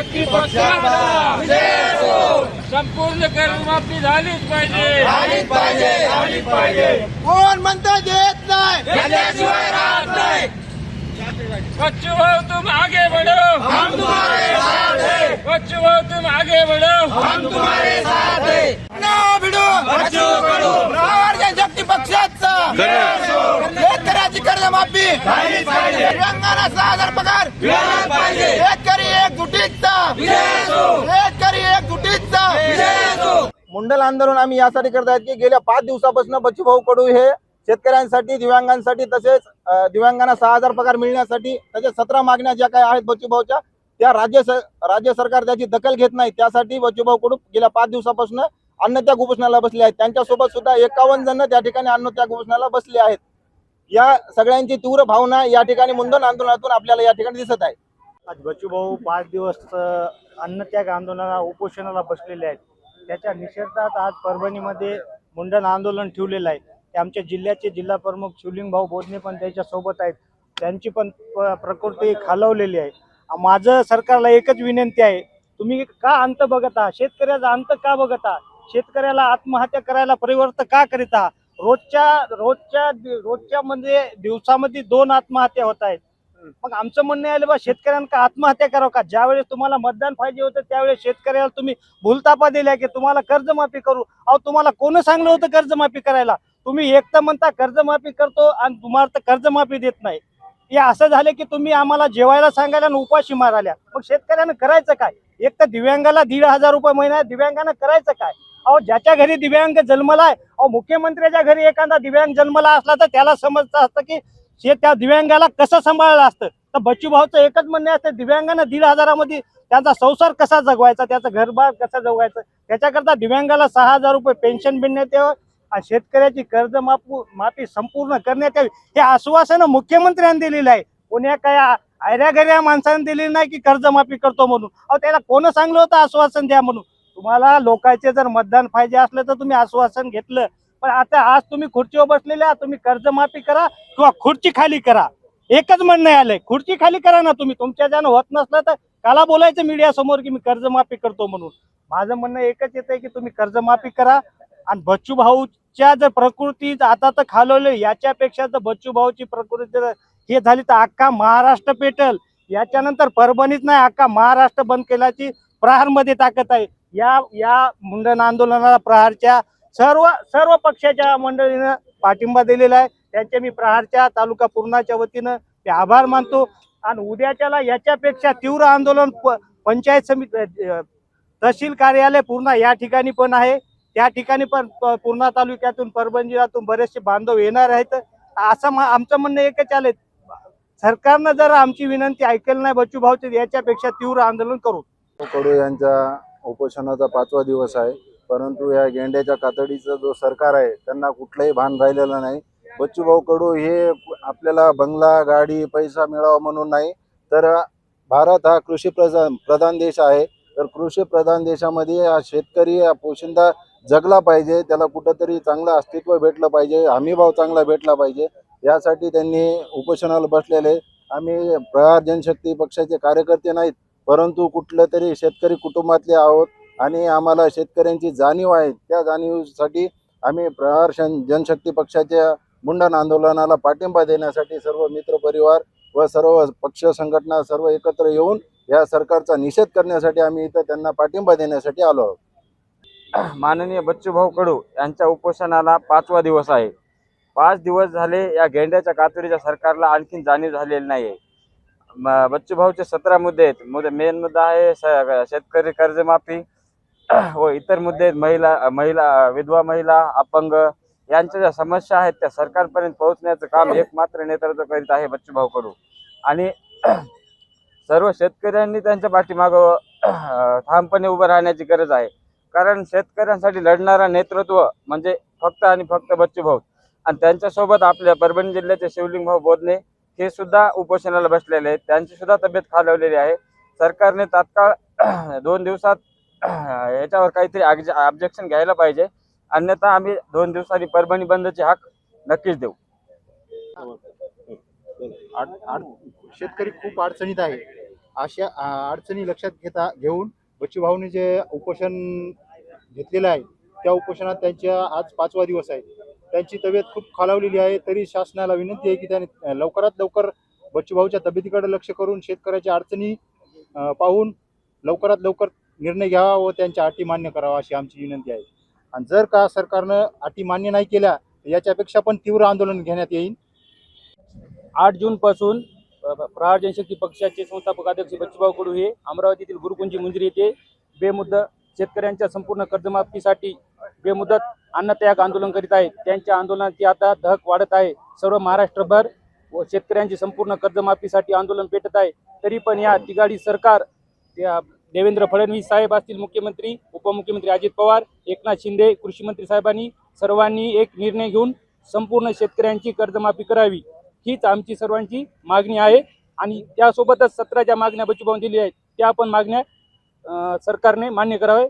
जनशक्ती पक्षाचा संपूर्ण कर्जमाफी झालीच पाहिजे। कोण म्हणतं देत नाही, बच्चू भाऊ तुम आगे बढ़ो, हम तुम्हारे साथ हैं। बच्चू भाऊ तुम आगे बढ़ो, हम तुम्हारे साथ हैं। ना भिडू बच्चू कडू प्रहार जनशक्ती पक्षाचा शेतकऱ्याची कर्जमाफी, दिव्यांगांना 6,000 पगार, शेतकरी एकजुटीचा। मुंडल आंदोलन आम्ही यासाठी करत आहेत की गेल्या 5 दिवसापासून बच्चूभाऊ कडू हे शेतकऱ्यांसाठी, दिव्यांगांसाठी, तसेच दिव्यांगांना 6,000 पगार मिळण्यासाठी तसेच 17 मागण्या ज्या काही आहेत बच्चूभाऊच्या, त्या राज्य सरकार त्याची दखल घेत नाही। त्यासाठी बच्चूभाऊ कडू गेल्या 5 दिवसापासून अन्नत्याग उपोषणाला बसले आहेत। त्यांच्यासोबत सुद्धा 51 जण त्या ठिकाणी अन्नत्याग उपोषणाला बसले आहेत। या सगळ्यांची तीव्र भावना या ठिकाणी मुंडल आंदोलनातून आपल्याला या ठिकाणी दिसत आहे। आज बच्चूभाऊ 5 दिवस अन्नत्याग आंदोलनाला उपोषणाला बसलेले आहेत। त्याच्या निषेधात आज परभणीमध्ये मुंडन आंदोलन ठेवलेलं आहे। ते आमच्या जिल्ह्याचे जिल्हा प्रमुख शिवलिंग भाऊ बोधने पण त्याच्या सोबत आहेत। त्यांची पण प्रकृती खालवलेली आहे। माझं सरकारला एकच विनंती आहे, तुम्ही का अंत बघत आहात? शेतकऱ्याचा अंत का बघत आहात? शेतकऱ्याला आत्महत्या करायला प्रवृत्त का करीत आहात? रोजच्या म्हणजे दिवसामध्ये 2 आत्महत्या होत आहेत। मग आमचं म्हणणं आहे बा शेतकऱ्यांना आत्महत्या करावं का? ज्यावेळेस तुम्हाला मतदान पाहिजे होतं त्यावेळेस शेतकऱ्याला तुम्ही भूलतापा दिल्या की तुम्हाला कर्जमाफी करू। अहो तुम्हाला कोण सांगलं होतं कर्जमाफी करायला? तुम्ही एक तर म्हणता कर्जमाफी करतो आणि तुम्हाला तर कर्जमाफी देत नाही। हे असं झालं की तुम्ही आम्हाला जेवायला सांगायला आणि उपाशी मारायला। मग शेतकऱ्यानं करायचं काय? एक तर दिव्यांगाला 1,500 रुपये महिना, दिव्यांगानं करायचं काय? अहो ज्याच्या घरी दिव्यांग जन्मलाय, अहो मुख्यमंत्र्याच्या घरी एखादा दिव्यांग जन्मला असला तर त्याला समजतं असतं की त्या दिव्यांगाला कसं सांभाळलं असतं। तर बच्चूभाऊचं एकच म्हणणं असतं, दिव्यांगानं 1,500 मध्ये त्यांचा संसार कसा जगवायचा, त्याचं घरबार कसं जगवायचं, त्याच्याकरता दिव्यांगाला 6,000 रुपये पेन्शन देण्यात यावं आणि शेतकऱ्याची कर्जमाफी संपूर्ण करण्यात यावी हे आश्वासन मुख्यमंत्र्यांनी दिलेलं आहे। कोण्या काय आयऱ्या माणसाने दिलेलं नाही की कर्जमाफी करतो म्हणून। अहो त्याला कोण सांगलं होतं आश्वासन द्या म्हणून? तुम्हाला लोकांचे जर मतदान पाहिजे असलं तर तुम्ही आश्वासन घेतलं, पण आता आज तुम्ही खुर्चीवर बसलेले आहात, तुम्ही कर्जमाफी करा किंवा खुर्ची खाली करा। एकच म्हणणं आलंय, खुर्ची खाली करा ना तुम्ही। तुमच्या ज्यानं होत नसलं तर काला बोलायचं मीडिया समोर की मी कर्जमाफी करतो म्हणून? माझं म्हणणं एकच येतंय की तुम्ही कर्जमाफी करा। आणि बच्चूभाऊच्या जर प्रकृती आता तर खालवले, याच्यापेक्षा जर बच्चूभाऊची प्रकृती हे झाली तर अख्खा महाराष्ट्र पेटल। याच्यानंतर परभणीत नाही, अख्खा महाराष्ट्र बंद केल्याची प्रहारमध्ये ताकद आहे। या मुंडन आंदोलनाला प्रहारच्या सर्व पक्षाच्या मंडळीनं पाठिंबा दिलेला आहे। त्यांचे मी प्रहारच्या तालुका पूर्णाच्या वतीनं ते आभार मानतो। आणि उद्याच्याला याच्यापेक्षा तीव्र आंदोलन पंचायत समिती, तहसील कार्यालय पूर्णा या ठिकाणी पण आहे। त्या ठिकाणी पण पूर्णा तालुक्यातून, परभणी जिल्ह्यातून बरेचसे बांधव येणार आहेत। असं आमचं म्हणणं एकच आलंय, सरकारनं जर आमची विनंती ऐकलं नाही बच्चूभाऊची, याच्यापेक्षा तीव्र आंदोलन करू। कडू यांच्या उपोषणाचा 5वा दिवस आहे, परंतु या गेंड्याच्या कातडीचं जो सरकार आहे त्यांना कुठलंही भान राहिलेलं नाही। बच्चूभाऊ कडू हे आपल्याला बंगला, गाडी, पैसा मिळावा म्हणून नाही, तर भारत हा कृषी प्रधान देश आहे। तर कृषी प्रधान देशामध्ये हा शेतकरी पोशिंदा जगला पाहिजे, त्याला कुठंतरी चांगलं अस्तित्व भेटलं पाहिजे, हमीभाव चांगला भेटला पाहिजे, यासाठी त्यांनी उपोषणाला बसलेले। आम्ही प्रहार जनशक्ती पक्षाचे कार्यकर्ते नाहीत, परंतु कुठलं तरी शेतकरी कुटुंबातले आहोत आणि आम्हाला शेतकऱ्यांची जाणीव आहे। त्या जाणीवेसाठी आम्ही प्रहार जनशक्ती पक्षाच्या मुंडन आंदोलनाला पाठिंबा देण्यासाठी सर्व मित्रपरिवार व सर्व पक्ष संघटना सर्व एकत्र येऊन या सरकारचा निषेध करण्यासाठी आम्ही इथं त्यांना पाठिंबा देण्यासाठी आलो आहोत। माननीय बच्चूभाऊ कडू यांच्या उपोषणाला 5वा दिवस आहे। 5 दिवस झाले या गेंड्याच्या कातडीच्या सरकारला आणखीन जाणीव झालेली नाही। बच्चूभाऊचे 17 मुद्दे आहेत। मेन मुद्दा आहे शेतकरी कर्जमाफी व इतर मुद्दे, विधवा महिला, अपंग यांच्या ज्या समस्या आहेत त्या सरकारपर्यंत पोहोचण्याचं काम एकमात्र नेतृत्व करीत आहे बच्चूभाऊ कडू। आणि सर्व शेतकऱ्यांनी त्यांच्या पाठीमागं ठामपणे उभं राहण्याची गरज आहे, कारण शेतकऱ्यांसाठी लढणारा नेतृत्व म्हणजे फक्त आणि फक्त बच्चूभाऊ। आणि त्यांच्यासोबत आपल्या परभणी जिल्ह्याचे शिवलिंग भाऊ बोधने हे सुद्धा उपोषणाला बसलेले आहेत। त्यांची सुद्धा तब्येत खालावलेली आहे। सरकारने तात्काळ 2 दिवसात याच्यावर काहीतरी ऑब्जेक्शन घ्यायला पाहिजे, अन्यथा आम्ही 2 दिवसांनी परभणी बंदची हाक नक्कीच देऊ। शेतकरी खूप अडचणीत आहे। अशा अडचणी लक्षात घेऊन बच्चूभाऊनी जे उपोषण घेतलेलं आहे त्या उपोषणात त्यांच्या आज 5वा दिवस आहे. त्यांची तब्येत खूप खालावलेली आहे. तरी शासनाला विनंती आहे की त्यांनी लवकरात लवकर बच्चूभाऊच्या तब्येतीकडे लक्ष करून शेतकऱ्याच्या अडचणी पाहून लवकरात लवकर निर्णय घ्यावा व त्यांच्या अटी मान्य करावा अशी आमची विनंती आहे. आणि जर का सरकारनं अटी मान्य नाही केल्या तर याच्यापेक्षा पण तीव्र आंदोलन घेण्यात येईल. 8 जून पासून प्रहार जनशक्ती पक्षाचे संस्थापक अध्यक्ष बच्चूभाऊ कडू हे अमरावतीतील गुरुकुंजी मुंजरी येथे बेमुदत शेतकऱ्यांच्या संपूर्ण कर्जमाफीसाठी बेमुदत अन्नत्याग आंदोलन करीत आहेत. त्यांच्या आंदोलनाची आता धक वाढत आहे. सर्व महाराष्ट्रभर व शेतकऱ्यांची संपूर्ण कर्जमाफीसाठी आंदोलन पेटत आहे. तरी पण या तिघाडी सरकार देवेंद्र फडणवीस साहेब असतील मुख्यमंत्री, उपमुख्यमंत्री अजित पवार, एकनाथ शिंदे कृषी मंत्री साहेबांनी सर्वांनी एक निर्णय घेऊन संपूर्ण शेतकऱ्यांची कर्जमाफी करावी हीच आमची सर्वांची मागणी आहे. आणि त्यासोबतच 17 ज्या मागण्या बच्चूभाऊंनी दिल्या आहेत त्या पण मागण्या सरकारने मान्य करावे